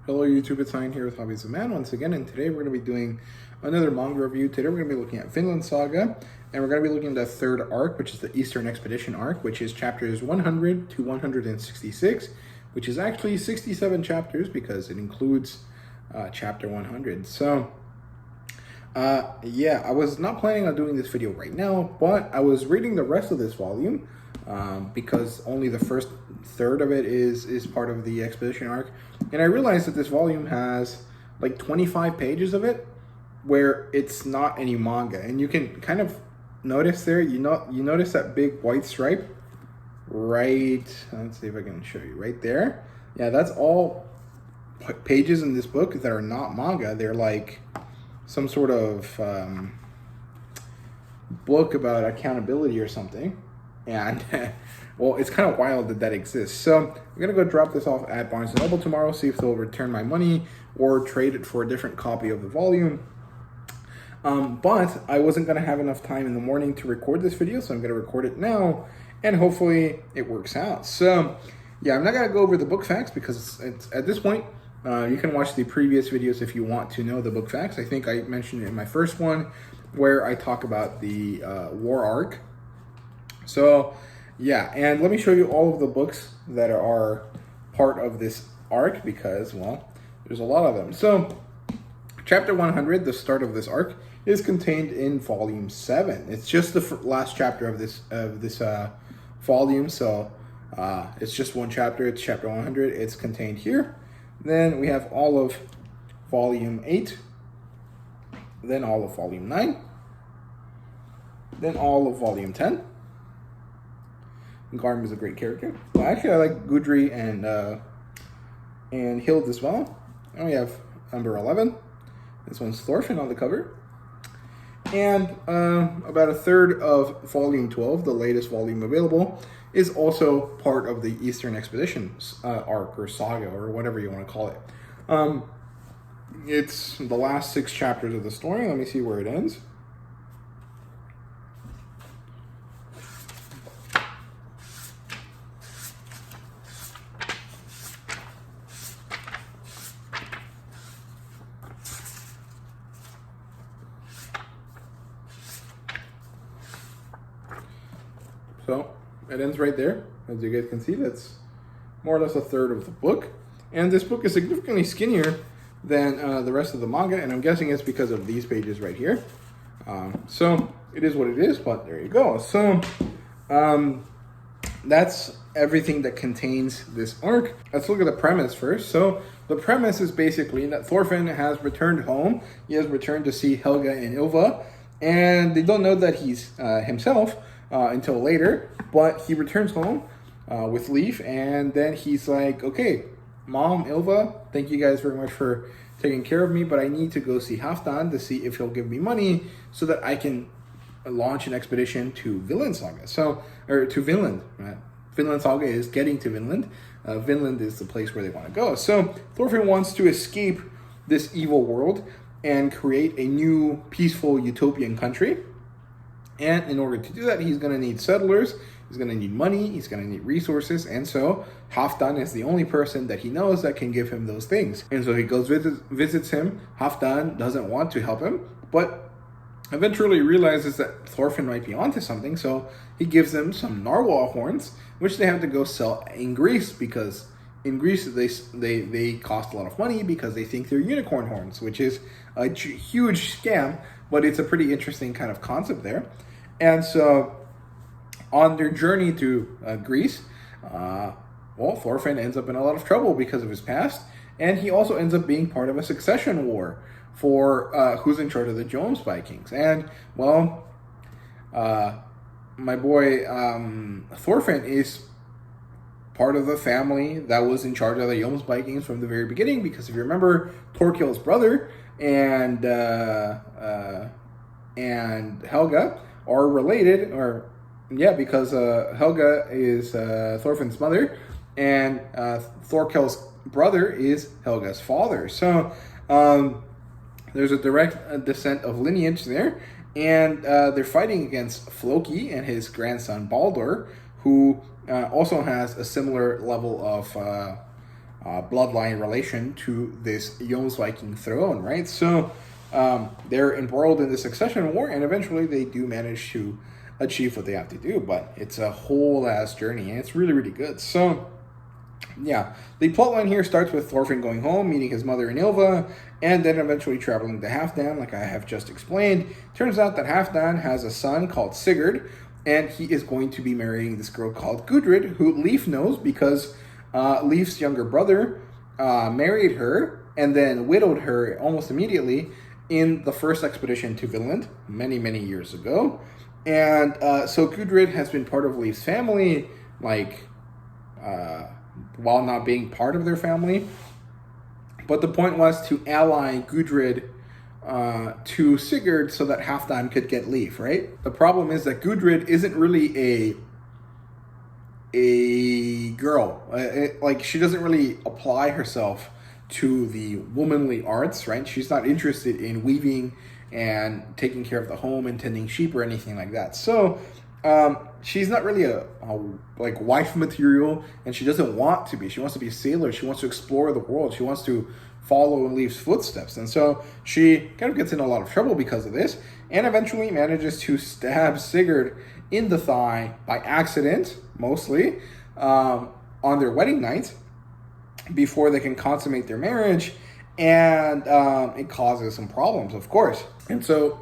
Hello YouTube, it's Ryan here with Hobbies of Man once again, and today we're going to be doing another manga review. Today we're going to be looking at Vinland Saga, and we're going to be looking at the third arc, which is the Eastern Expedition arc, which is chapters 100 to 166, which is actually 67 chapters because it includes chapter 100. So, yeah, I was not planning on doing this video right now, but I was reading the rest of this volume because only the first third of it is part of the expedition arc, and I realized that this volume has like 25 pages of it where it's not any manga, and you can kind of notice there, you notice that big white stripe right, let's see if I can show you right there. Yeah, that's all pages in this book that are not manga. They're like some sort of book about accountability or something. And well, it's kind of wild that that exists. So I'm gonna go drop this off at Barnes & Noble tomorrow, see if they'll return my money or trade it for a different copy of the volume. But I wasn't gonna have enough time in the morning to record this video, so I'm gonna record it now, and hopefully it works out. So yeah, I'm not gonna go over the book facts because it's at this point, you can watch the previous videos if you want to know the book facts. I think I mentioned it in my first one where I talk about the war arc. So yeah, and let me show you all of the books that are part of this arc because, well, there's a lot of them. So chapter 100, the start of this arc, is contained in volume 7. It's just the last chapter of this volume, so it's just one chapter. It's chapter 100. It's contained here. Then we have all of volume 8, then all of volume 9, then all of volume 10. Garm is a great character. Well, actually, I like Gudry and Hild as well. And we have number 11. This one's Thorfinn on the cover. And about a third of volume 12, the latest volume available, is also part of the Eastern Expedition arc or saga or whatever you want to call it. It's the last 6 chapters of the story. Let me see where it ends. So it ends right there. As you guys can see, that's more or less a third of the book. And this book is significantly skinnier than the rest of the manga, and I'm guessing it's because of these pages right here. So it is what it is, but there you go. So that's everything that contains this arc. Let's look at the premise first. So the premise is basically that Thorfinn has returned home. He has returned to see Helga and Ylva, and they don't know that he's himself until later, but he returns home with Leif, and then he's like, okay, Mom, Ylva, thank you guys very much for taking care of me, but I need to go see Halfdan to see if he'll give me money so that I can launch an expedition to Vinland Saga. So, or to Vinland. Vinland Saga is getting to Vinland. Vinland is the place where they want to go. So Thorfinn wants to escape this evil world and create a new peaceful utopian country. And in order to do that, he's going to need settlers, he's going to need money, he's going to need resources, and so Halfdan is the only person that he knows that can give him those things. And so he goes visits him. Halfdan doesn't want to help him, but eventually realizes that Thorfinn might be onto something, so he gives them some narwhal horns, which they have to go sell in Greece, because in Greece they cost a lot of money because they think they're unicorn horns, which is a huge scam, but it's a pretty interesting kind of concept there. And so on their journey to Greece, well, Thorfinn ends up in a lot of trouble because of his past, and he also ends up being part of a succession war for who's in charge of the Jomsvikings. And, well, my boy Thorfinn is part of the family that was in charge of the Jomsvikings from the very beginning, because if you remember, Thorkell's brother and Helga are related, or yeah, because Helga is Thorfinn's mother, and Thorkell's brother is Helga's father. So there's a direct descent of lineage there, and they're fighting against Floki and his grandson Baldur, who also has a similar level of bloodline relation to this Jomsviking throne, right? So they're embroiled in the succession war, and eventually they do manage to achieve what they have to do, but it's a whole ass journey, and it's really, really good. So yeah, the plotline here starts with Thorfinn going home, meeting his mother in Ylva, and then eventually traveling to Halfdan, like I have just explained. Turns out that Halfdan has a son called Sigurd, and he is going to be marrying this girl called Gudrid, who Leif knows because Leif's younger brother married her and then widowed her almost immediately in the first expedition to Vinland many, many years ago. And so Gudrid has been part of Leif's family, like, while not being part of their family. But the point was to ally Gudrid to Sigurd so that Halfdan could get Leif, right? The problem is that Gudrid isn't really a girl. Like, she doesn't really apply herself to the womanly arts, right? She's not interested in weaving and taking care of the home and tending sheep or anything like that. So she's not really a like wife material, and she doesn't want to be. She wants to be a sailor. She wants to explore the world. She wants to follow in Leif's footsteps. And so she kind of gets in a lot of trouble because of this, and eventually manages to stab Sigurd in the thigh by accident, mostly, on their wedding night before they can consummate their marriage. And it causes some problems, of course. And so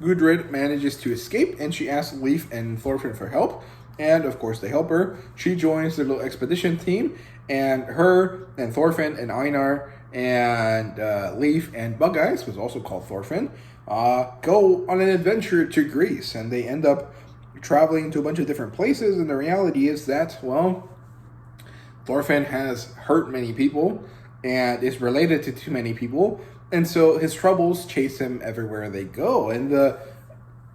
Gudrid manages to escape, and she asks Leif and Thorfinn for help. And of course they help her. She joins the little expedition team, and her and Thorfinn and Einar and Leif and Bug-Eyes, who's also called Thorfinn, go on an adventure to Greece. And they end up traveling to a bunch of different places. And the reality is that, well, Thorfinn has hurt many people and is related to too many people. And so his troubles chase him everywhere they go. And the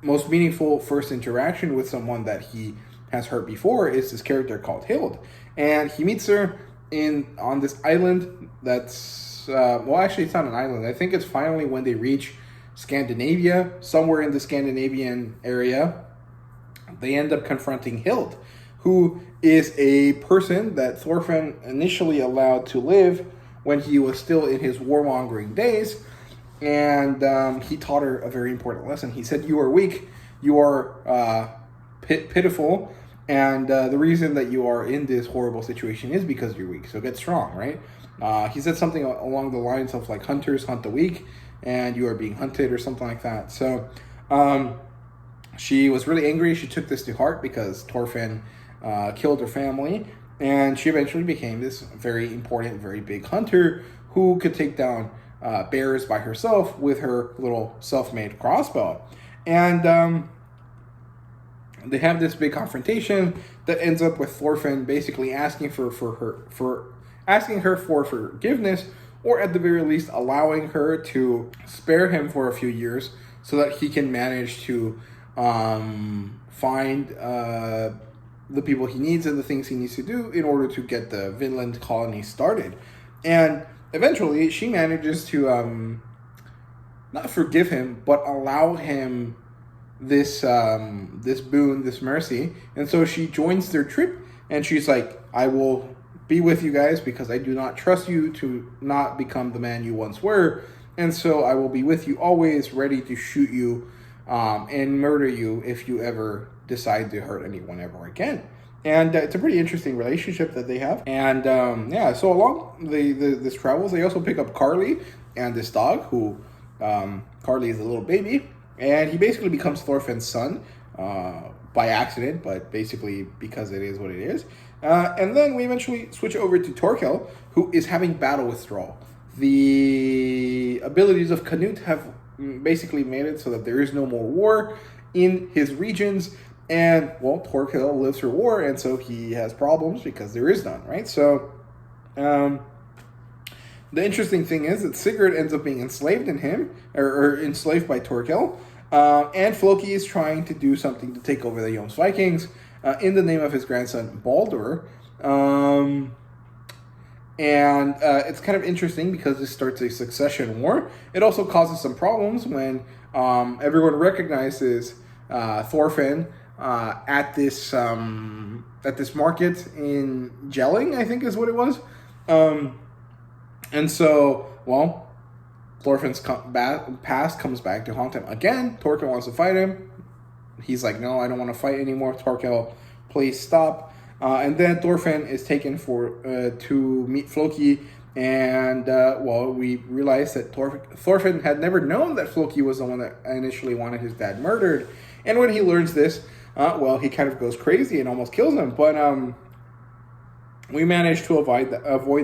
most meaningful first interaction with someone that he has hurt before is this character called Hild. And he meets her on this island that's, well, actually it's not an island. I think it's finally when they reach Scandinavia, somewhere in the Scandinavian area, they end up confronting Hild, who is a person that Thorfinn initially allowed to live when he was still in his warmongering days. And he taught her a very important lesson. He said, "You are weak, you are pitiful, and the reason that you are in this horrible situation is because you're weak, so get strong," right? He said something along the lines of, like, hunters hunt the weak, and you are being hunted, or something like that. So she was really angry. She took this to heart because Thorfinn killed her family, and she eventually became this very important, very big hunter who could take down bears by herself with her little self-made crossbow. And they have this big confrontation that ends up with Thorfinn basically asking her for forgiveness, or at the very least allowing her to spare him for a few years so that he can manage to find the people he needs and the things he needs to do in order to get the Vinland colony started. And eventually she manages to not forgive him, but allow him this boon, this mercy. And so she joins their trip, and she's like, "I will be with you guys because I do not trust you to not become the man you once were. And so I will be with you always, ready to shoot you and murder you if you ever decide to hurt anyone ever again." And it's a pretty interesting relationship that they have. And yeah, so along this travels, they also pick up Carly and this dog, who Carly is a little baby, and he basically becomes Thorfinn's son by accident, but basically because it is what it is. And then we eventually switch over to Torkel, who is having battle withdrawal. The abilities of Canute have basically made it so that there is no more war in his regions. And, well, Torkel lives for war, and so he has problems because there is none, right? So the interesting thing is that Sigurd ends up being enslaved in him, or enslaved by Torkel. And Floki is trying to do something to take over the Jomsvikings in the name of his grandson Baldur. And it's kind of interesting because this starts a succession war. It also causes some problems when everyone recognizes Thorfinn at this market in Jelling, I think is what it was. And so, well, Thorfinn's past comes back to haunt him again. Thorkel wants to fight him. He's like, no, I don't want to fight anymore. Thorkel, please stop. And then Thorfinn is taken to meet Floki. And, well, we realize that Thorfinn had never known that Floki was the one that initially wanted his dad murdered. And when he learns this, well, he kind of goes crazy and almost kills him. But we managed to avoid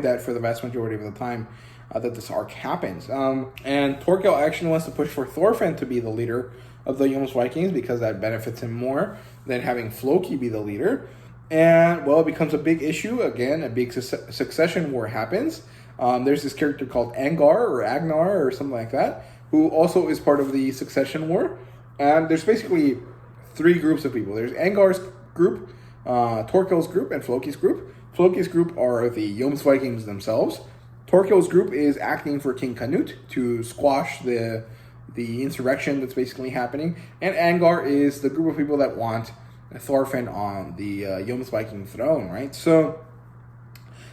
that for the vast majority of the time that this arc happens. And Thorkel actually wants to push for Thorfinn to be the leader of the Jomsvikings because that benefits him more than having Floki be the leader. And, well, it becomes a big issue. Again, a big succession war happens. There's this character called Angar or Agnar or something like that, who also is part of the succession war. And there's basically three groups of people. There's Angar's group, Thorkel's group, and Floki's group. Floki's group are the Jomsvikings themselves. Thorkel's group is acting for King Canute to squash the insurrection that's basically happening. And Angar is the group of people that want Thorfinn on the Jomsviking throne, right? So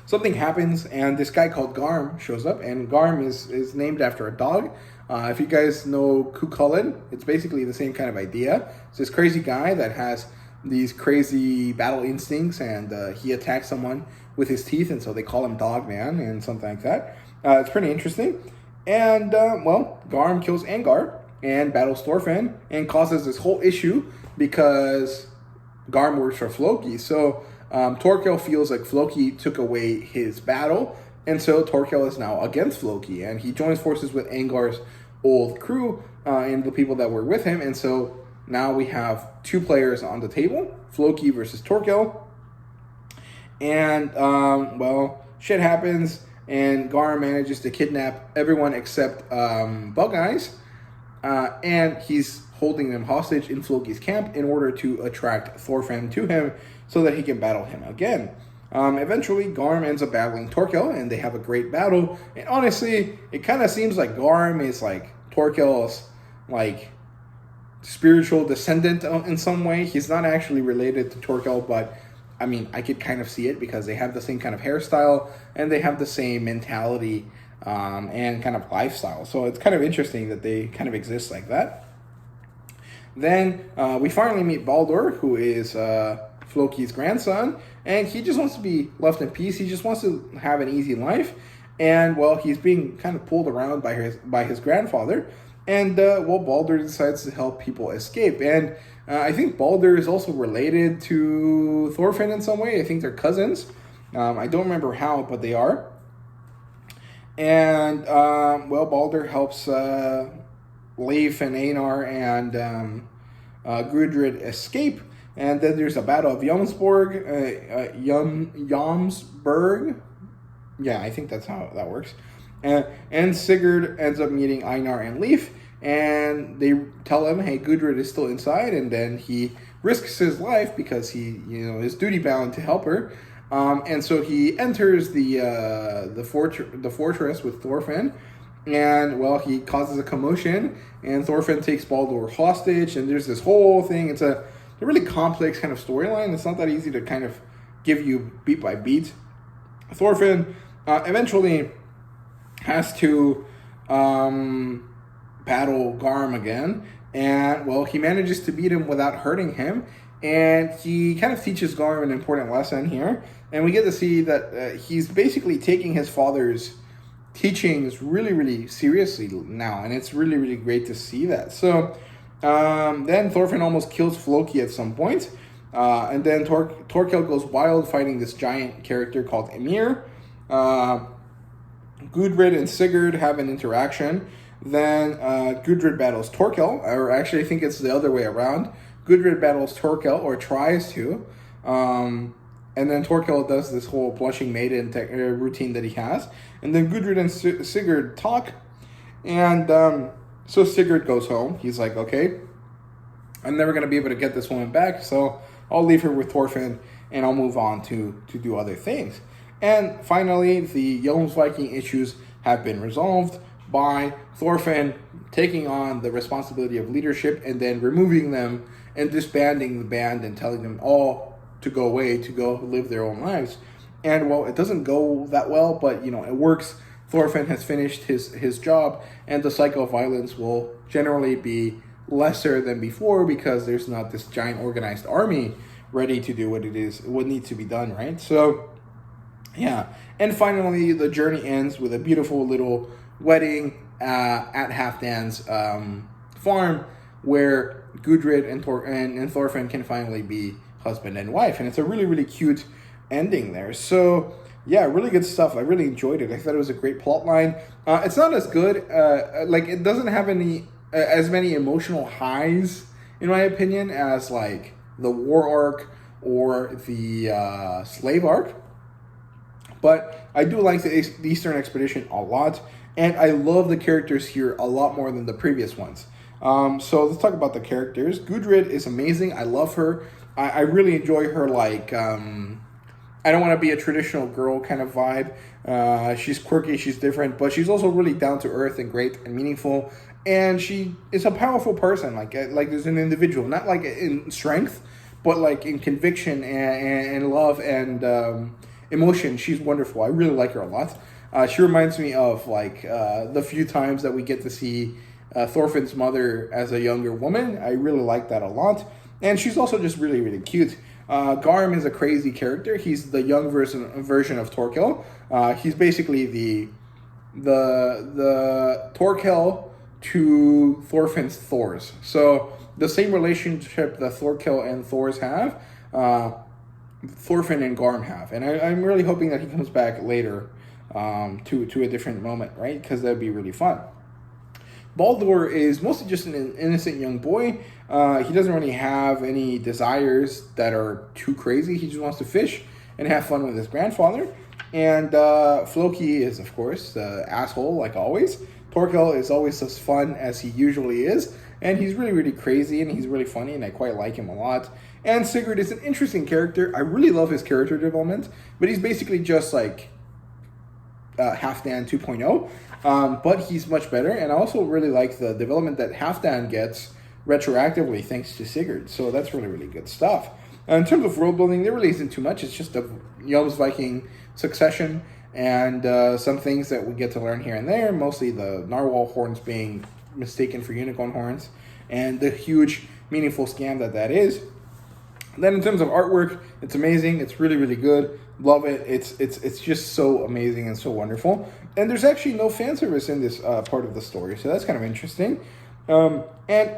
something happens, and this guy called Garm shows up, and Garm is named after a dog. If you guys know Cuchulainn, it's basically the same kind of idea. It's this crazy guy that has these crazy battle instincts, and he attacks someone with his teeth, and so they call him Dog Man and something like that. It's pretty interesting. And, well, Garm kills Angar and battles Thorfinn and causes this whole issue because Garm works for Floki. So Thorkel feels like Floki took away his battle, and so Thorkel is now against Floki, and he joins forces with Angar's old crew and the people that were with him. And so now we have two players on the table, Floki versus Thorkel. And, well, shit happens, and Garm manages to kidnap everyone except Bug Eyes, and he's holding them hostage in Floki's camp in order to attract Thorfinn to him so that he can battle him again. Eventually, Garm ends up battling Thorkel, and they have a great battle. And honestly, it kind of seems like Garm is like Thorkel's like spiritual descendant in some way. He's not actually related to Thorkel, but I mean, I could kind of see it because they have the same kind of hairstyle and they have the same mentality and kind of lifestyle. So it's kind of interesting that they kind of exist like that. Then we finally meet Baldur, who is Floki's grandson, and he just wants to be left in peace. He just wants to have an easy life. And, well, he's being kind of pulled around by his grandfather. And, well, Baldur decides to help people escape. And I think Baldur is also related to Thorfinn in some way. I think they're cousins. I don't remember how, but they are. And, well, Baldur helps Leif and Einar and Gudrid escape. And then there's a battle of Jomsborg, Jomsburg. Yeah, I think that's how that works. And Sigurd ends up meeting Einar and Leif, and they tell him, hey, Gudrid is still inside, and then he risks his life because he, is duty bound to help her. And so he enters the fortress with Thorfinn, and, well, he causes a commotion, and Thorfinn takes Baldur hostage, and there's this whole thing. It's a really complex kind of storyline. It's not that easy to kind of give you beat by beat. Thorfinn eventually has to battle Garm again, and, well, he manages to beat him without hurting him, and he kind of teaches Garm an important lesson here, and we get to see that he's basically taking his father's teachings really, really seriously now, and it's really, really great to see that. So then Thorfinn almost kills Floki at some point, and then Thorkel goes wild fighting this giant character called Ymir. Gudrid and Sigurd have an interaction. Then Gudrid battles Thorkel, or actually I think it's the other way around. Gudrid battles Thorkel, or tries to, and then Thorkel does this whole blushing maiden routine that he has. And then Gudrid and Sigurd talk, and so Sigurd goes home. He's like, okay, I'm never going to be able to get this woman back, so I'll leave her with Thorfinn, and I'll move on to do other things. And finally, the Jomsviking issues have been resolved. by Thorfinn taking on the responsibility of leadership and then removing them and disbanding the band and telling them all to go away, to go live their own lives. And well, it doesn't go that well, but it works. Thorfinn has finished his job, and the cycle of violence will generally be lesser than before because there's not this giant organized army ready to do what needs to be done, right? So yeah, and finally the journey ends with a beautiful little wedding at Halfdan's farm, where Gudrid and Thorfinn can finally be husband and wife, and it's a really, really cute ending there. So yeah, really good stuff. I really enjoyed it. I thought it was a great plot line. It's not as good, like it doesn't have as many emotional highs, in my opinion, as like the war arc or the slave arc. But I do like the Eastern Expedition a lot, and I love the characters here a lot more than the previous ones. So let's talk about the characters. Gudrid is amazing. I love her. I really enjoy her, like, I don't want to be a traditional girl kind of vibe. She's quirky, she's different, but she's also really down to earth and great and meaningful. And she is a powerful person, like as an individual, not like in strength, but like in conviction and love and emotion. She's wonderful. I really like her a lot. She reminds me of like the few times that we get to see Thorfinn's mother as a younger woman. I really like that a lot. And she's also just really, really cute. Garm is a crazy character. He's the young version of Thorkel. He's basically the Thorkel to Thorfinn's Thors. So the same relationship that Thorkel and Thors have, Thorfinn and Garm have. And I'm really hoping that he comes back later to a different moment, right? Because that'd be really fun. Baldur is mostly just an innocent young boy. He doesn't really have any desires that are too crazy. He just wants to fish and have fun with his grandfather. And Floki is, of course, the asshole, like always. Thorkel is always as fun as he usually is. And he's really, really crazy, and he's really funny, and I quite like him a lot. And Sigurd is an interesting character. I really love his character development, but he's basically just like Halfdan 2.0, but he's much better. And I also really like the development that Halfdan gets retroactively thanks to Sigurd. So that's really, really good stuff. In terms of world building, there really isn't too much. It's just a Jomsviking succession and some things that we get to learn here and there, mostly the narwhal horns being mistaken for unicorn horns and the huge meaningful scam that is. Then in terms of artwork, it's amazing. It's really, really good. Love it. It's just so amazing and so wonderful. And there's actually no fan service in this part of the story, so that's kind of interesting. And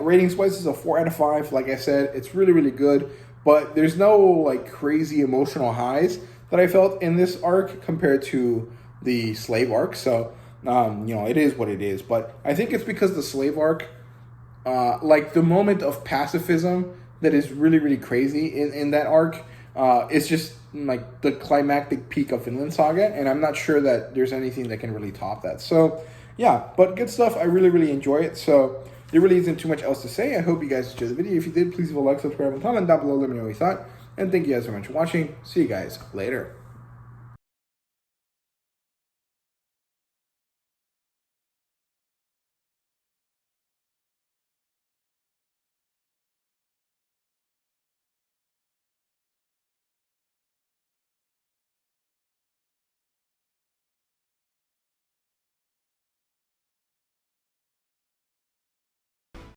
ratings-wise, this is a 4 out of 5. Like I said, it's really, really good. But there's no like crazy emotional highs that I felt in this arc compared to the slave arc. So it is what it is. But I think it's because the slave arc, like the moment of pacifism that is really, really crazy in that arc, it's just like the climactic peak of Vinland Saga, and I'm not sure that there's anything that can really top that. So yeah, but good stuff. I really, really enjoy it. So there really isn't too much else to say. I hope you guys enjoyed the video. If you did, please leave a like, subscribe, and comment down below. Let me know what you thought. And thank you guys so much for watching. See you guys later.